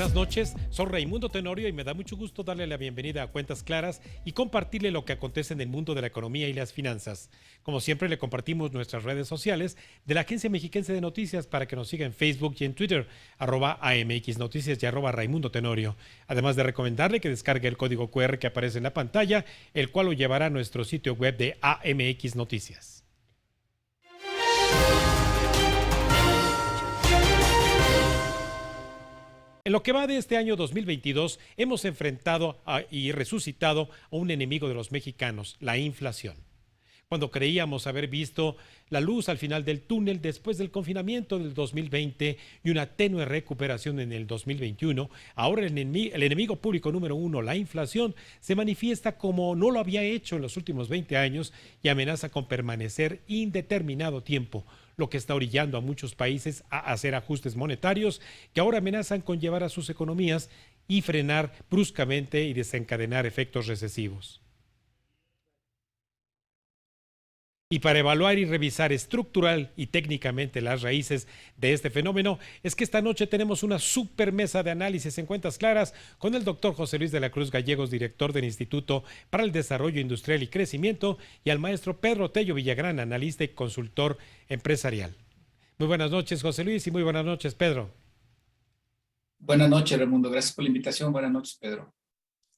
Buenas noches, soy Raimundo Tenorio y me da mucho gusto darle la bienvenida a Cuentas Claras y compartirle lo que acontece en el mundo de la economía y las finanzas. Como siempre, le compartimos nuestras redes sociales de la Agencia Mexiquense de Noticias para que nos siga en Facebook y en Twitter, @AMX Noticias y @Raimundo Tenorio. Además de recomendarle que descargue el código QR que aparece en la pantalla, el cual lo llevará a nuestro sitio web de AMX Noticias. En lo que va de este año 2022, hemos enfrentado y resucitado a un enemigo de los mexicanos, la inflación. Cuando creíamos haber visto la luz al final del túnel después del confinamiento del 2020 y una tenue recuperación en el 2021, ahora el enemigo público número uno, la inflación, se manifiesta como no lo había hecho en los últimos 20 años y amenaza con permanecer indeterminado tiempo, lo que está orillando a muchos países a hacer ajustes monetarios que ahora amenazan con llevar a sus economías y frenar bruscamente y desencadenar efectos recesivos. Y para evaluar y revisar estructural y técnicamente las raíces de este fenómeno, es que esta noche tenemos una super mesa de análisis en Cuentas Claras con el doctor José Luis de la Cruz Gallegos, director del Instituto para el Desarrollo Industrial y Crecimiento, y al maestro Pedro Tello Villagrán, analista y consultor empresarial. Muy buenas noches, José Luis, y muy buenas noches, Pedro. Buenas noches, Raimundo. Gracias por la invitación. Buenas noches, Pedro.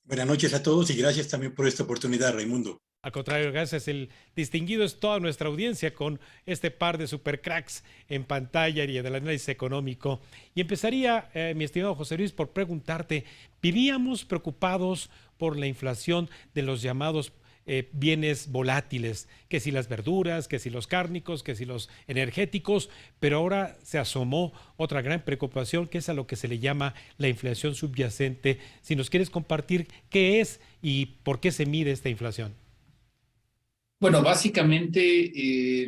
Buenas noches a todos y gracias también por esta oportunidad, Raimundo. Al contrario, gracias. El distinguido es toda nuestra audiencia con este par de supercracks en pantalla y del análisis económico. Y empezaría, mi estimado José Luis, por preguntarte, ¿vivíamos preocupados por la inflación de los llamados bienes volátiles, que si las verduras, que si los cárnicos, que si los energéticos, pero ahora se asomó otra gran preocupación, que es a lo que se le llama la inflación subyacente? Si nos quieres compartir qué es y por qué se mide esta inflación. Bueno, básicamente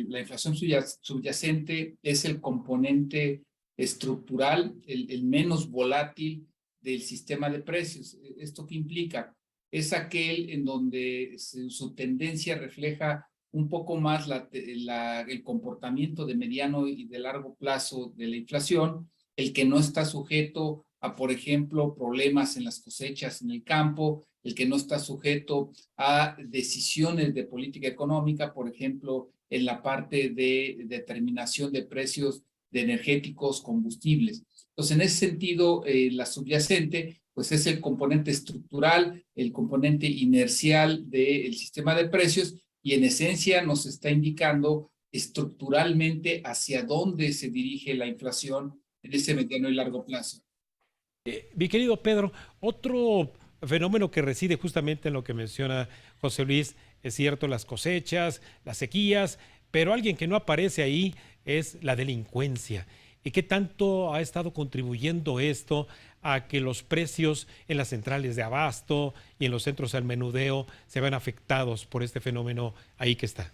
la inflación subyacente es el componente estructural, el menos volátil del sistema de precios. ¿Esto qué implica? Es aquel en donde su tendencia refleja un poco más el comportamiento de mediano y de largo plazo de la inflación, el que no está sujeto a, por ejemplo, problemas en las cosechas en el campo, el que no está sujeto a decisiones de política económica, por ejemplo, en la parte de determinación de precios de energéticos, combustibles. Entonces, en ese sentido, la subyacente pues es el componente estructural, el componente inercial del sistema de precios y en esencia nos está indicando estructuralmente hacia dónde se dirige la inflación en ese mediano y largo plazo. Mi querido Pedro, otro fenómeno que reside justamente en lo que menciona José Luis, es cierto, las cosechas, las sequías, pero alguien que no aparece ahí es la delincuencia. ¿Y qué tanto ha estado contribuyendo esto a que los precios en las centrales de abasto y en los centros al menudeo se vean afectados por este fenómeno ahí que está?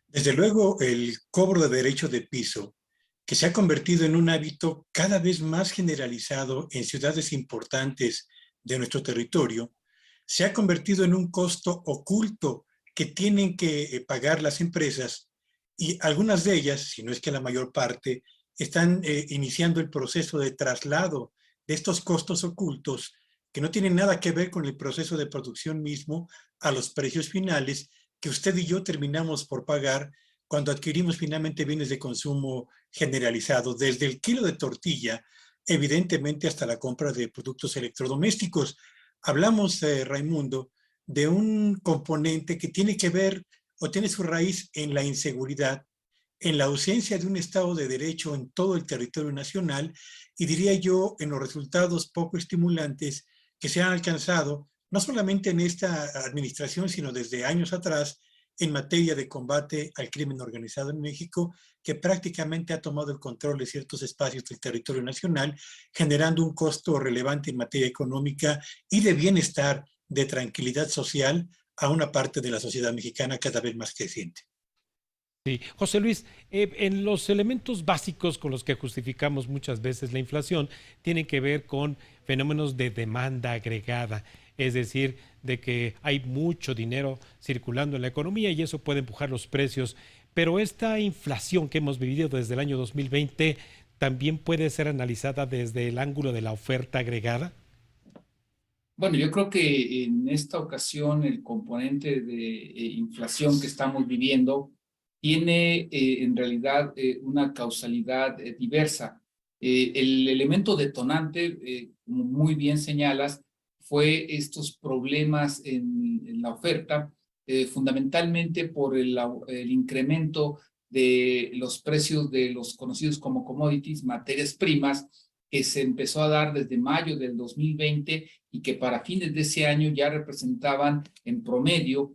Desde luego, el cobro de derecho de piso, que se ha convertido en un hábito cada vez más generalizado en ciudades importantes de nuestro territorio, se ha convertido en un costo oculto que tienen que pagar las empresas y algunas de ellas, si no es que la mayor parte, están iniciando el proceso de traslado de estos costos ocultos que no tienen nada que ver con el proceso de producción mismo a los precios finales que usted y yo terminamos por pagar cuando adquirimos finalmente bienes de consumo generalizado, desde el kilo de tortilla, evidentemente hasta la compra de productos electrodomésticos. Hablamos, Raimundo, de un componente que tiene que ver o tiene su raíz en la inseguridad, en la ausencia de un Estado de Derecho en todo el territorio nacional y diría yo en los resultados poco estimulantes que se han alcanzado no solamente en esta administración, sino desde años atrás en materia de combate al crimen organizado en México, que prácticamente ha tomado el control de ciertos espacios del territorio nacional, generando un costo relevante en materia económica y de bienestar, de tranquilidad social a una parte de la sociedad mexicana cada vez más creciente. Sí, José Luis, en los elementos básicos con los que justificamos muchas veces la inflación tienen que ver con fenómenos de demanda agregada, es decir, de que hay mucho dinero circulando en la economía y eso puede empujar los precios, pero esta inflación que hemos vivido desde el año 2020 también puede ser analizada desde el ángulo de la oferta agregada? Bueno, yo creo que en esta ocasión el componente de inflación que estamos viviendo tiene en realidad una causalidad diversa. El elemento detonante, como muy bien señalas, fue estos problemas en la oferta, fundamentalmente por el incremento de los precios de los conocidos como commodities, materias primas, que se empezó a dar desde mayo del 2020 y que para fines de ese año ya representaban en promedio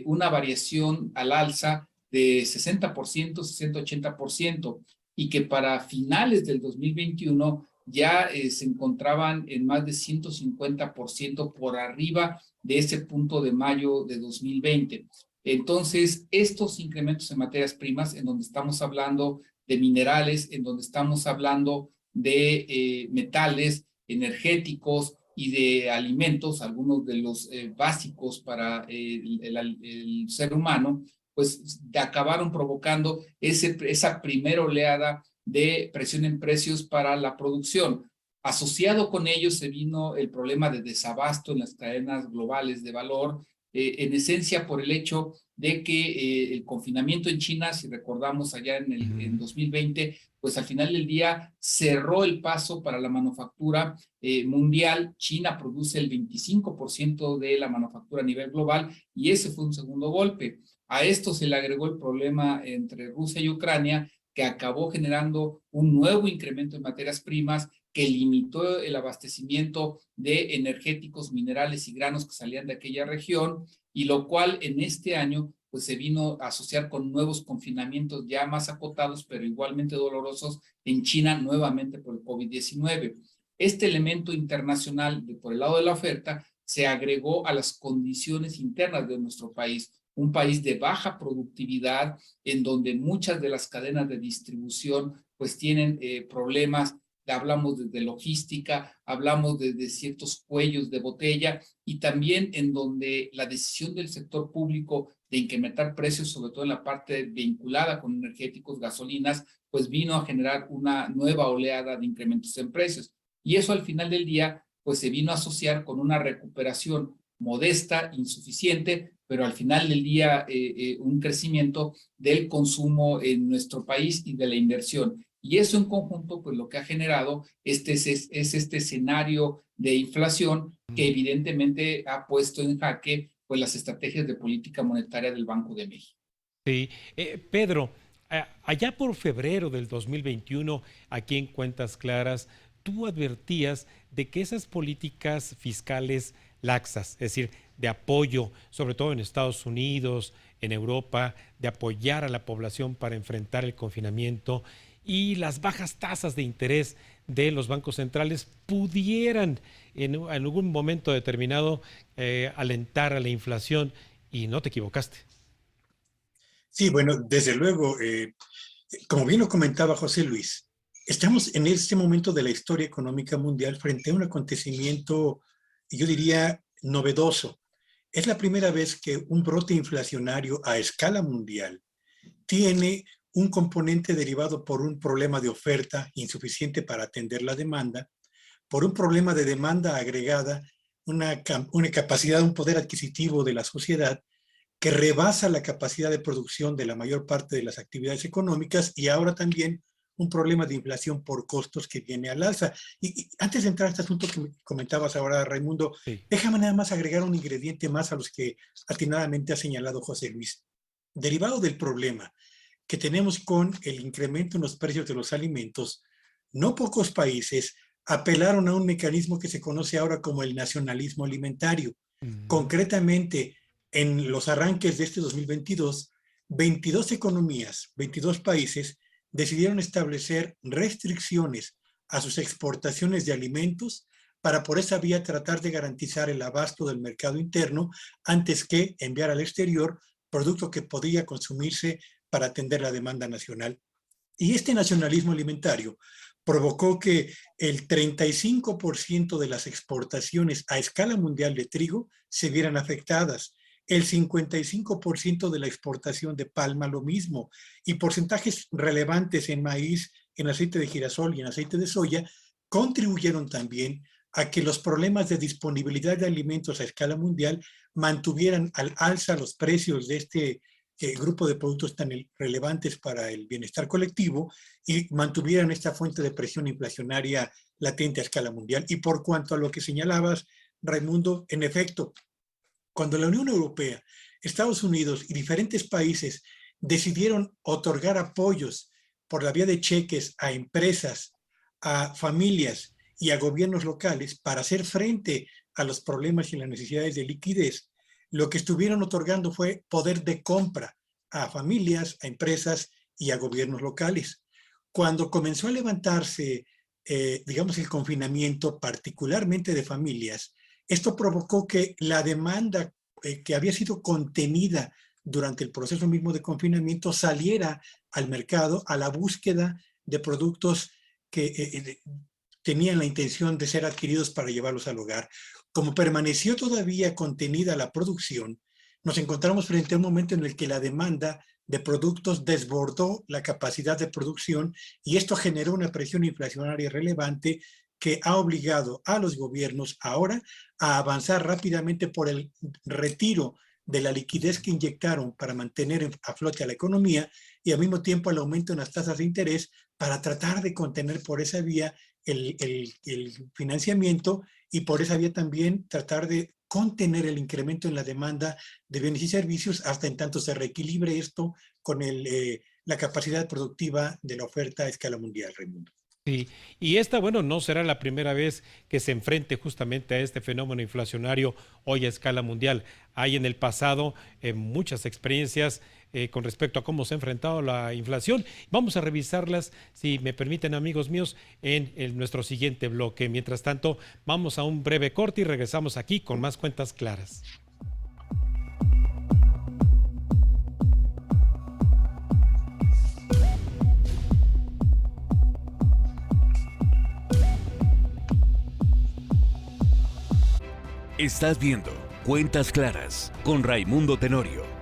una variación al alza de 60%, 60-80%, y que para finales del 2021 ya se encontraban en más de 150% por arriba de ese punto de mayo de 2020. Entonces, estos incrementos en materias primas, en donde estamos hablando de minerales, en donde estamos hablando de metales, energéticos y de alimentos, algunos de los básicos para el ser humano, pues acabaron provocando esa primera oleada de presión en precios para la producción. Asociado con ello se vino el problema de desabasto en las cadenas globales de valor, en esencia por el hecho de que el confinamiento en China, si recordamos allá en 2020, pues al final del día cerró el paso para la manufactura mundial. China produce el 25% de la manufactura a nivel global y ese fue un segundo golpe. A esto se le agregó el problema entre Rusia y Ucrania, que acabó generando un nuevo incremento en materias primas que limitó el abastecimiento de energéticos, minerales y granos que salían de aquella región, y lo cual en este año pues se vino a asociar con nuevos confinamientos ya más acotados, pero igualmente dolorosos en China, nuevamente por el COVID-19. Este elemento internacional, por el lado de la oferta, se agregó a las condiciones internas de nuestro país, un país de baja productividad, en donde muchas de las cadenas de distribución pues tienen problemas. Hablamos de logística, hablamos de ciertos cuellos de botella, y también en donde la decisión del sector público de incrementar precios, sobre todo en la parte vinculada con energéticos, gasolinas, pues vino a generar una nueva oleada de incrementos en precios. Y eso al final del día, pues se vino a asociar con una recuperación modesta, insuficiente, pero al final del día un crecimiento del consumo en nuestro país y de la inversión. Y eso en conjunto, pues lo que ha generado es este escenario de inflación que evidentemente ha puesto en jaque pues las estrategias de política monetaria del Banco de México. Sí. Pedro, allá por febrero del 2021, aquí en Cuentas Claras, tú advertías de que esas políticas fiscales laxas, es decir, de apoyo, sobre todo en Estados Unidos, en Europa, de apoyar a la población para enfrentar el confinamiento y las bajas tasas de interés de los bancos centrales pudieran en algún momento determinado alentar a la inflación, y no te equivocaste. Sí, bueno, desde luego, como bien lo comentaba José Luis, estamos en este momento de la historia económica mundial frente a un acontecimiento, yo diría, novedoso. Es la primera vez que un brote inflacionario a escala mundial tiene un componente derivado por un problema de oferta insuficiente para atender la demanda, por un problema de demanda agregada, una capacidad, un poder adquisitivo de la sociedad que rebasa la capacidad de producción de la mayor parte de las actividades económicas, y ahora también un problema de inflación por costos que viene al alza. Y antes de entrar a este asunto que comentabas ahora, Raimundo, Sí. déjame nada más agregar un ingrediente más a los que atinadamente ha señalado José Luis. Derivado del problema que tenemos con el incremento en los precios de los alimentos, no pocos países apelaron a un mecanismo que se conoce ahora como el nacionalismo alimentario. Concretamente, en los arranques de este 2022, 22 economías, 22 países decidieron establecer restricciones a sus exportaciones de alimentos para por esa vía tratar de garantizar el abasto del mercado interno antes que enviar al exterior producto que podía consumirse para atender la demanda nacional. Y este nacionalismo alimentario provocó que el 35% de las exportaciones a escala mundial de trigo se vieran afectadas, el 55% de la exportación de palma lo mismo, y porcentajes relevantes en maíz en aceite de girasol y en aceite de soya, contribuyeron también a que los problemas de disponibilidad de alimentos a escala mundial mantuvieran al alza los precios de este grupo de productos tan relevantes para el bienestar colectivo y mantuvieran esta fuente de presión inflacionaria latente a escala mundial. Y por cuanto a lo que señalabas, Raimundo, en efecto, cuando la Unión Europea, Estados Unidos y diferentes países decidieron otorgar apoyos por la vía de cheques a empresas, a familias y a gobiernos locales para hacer frente a los problemas y las necesidades de liquidez, lo que estuvieron otorgando fue poder de compra a familias, a empresas y a gobiernos locales. Cuando comenzó a levantarse, digamos, el confinamiento, particularmente de familias, esto provocó que la demanda que había sido contenida durante el proceso mismo de confinamiento saliera al mercado a la búsqueda de productos que tenían la intención de ser adquiridos para llevarlos al hogar. Como permaneció todavía contenida la producción, nos encontramos frente a un momento en el que la demanda de productos desbordó la capacidad de producción y esto generó una presión inflacionaria relevante que ha obligado a los gobiernos ahora a avanzar rápidamente por el retiro de la liquidez que inyectaron para mantener a flote a la economía y al mismo tiempo el aumento en las tasas de interés para tratar de contener por esa vía el financiamiento y por esa vía también tratar de contener el incremento en la demanda de bienes y servicios hasta en tanto se reequilibre esto con la capacidad productiva de la oferta a escala mundial, Raimundo. Sí, y esta, bueno, no será la primera vez que se enfrente justamente a este fenómeno inflacionario hoy a escala mundial. Hay en el pasado muchas experiencias con respecto a cómo se ha enfrentado la inflación. Vamos a revisarlas, si me permiten, amigos míos, en nuestro siguiente bloque. Mientras tanto, vamos a un breve corte y regresamos aquí con más cuentas claras. Estás viendo Cuentas Claras con Raimundo Tenorio.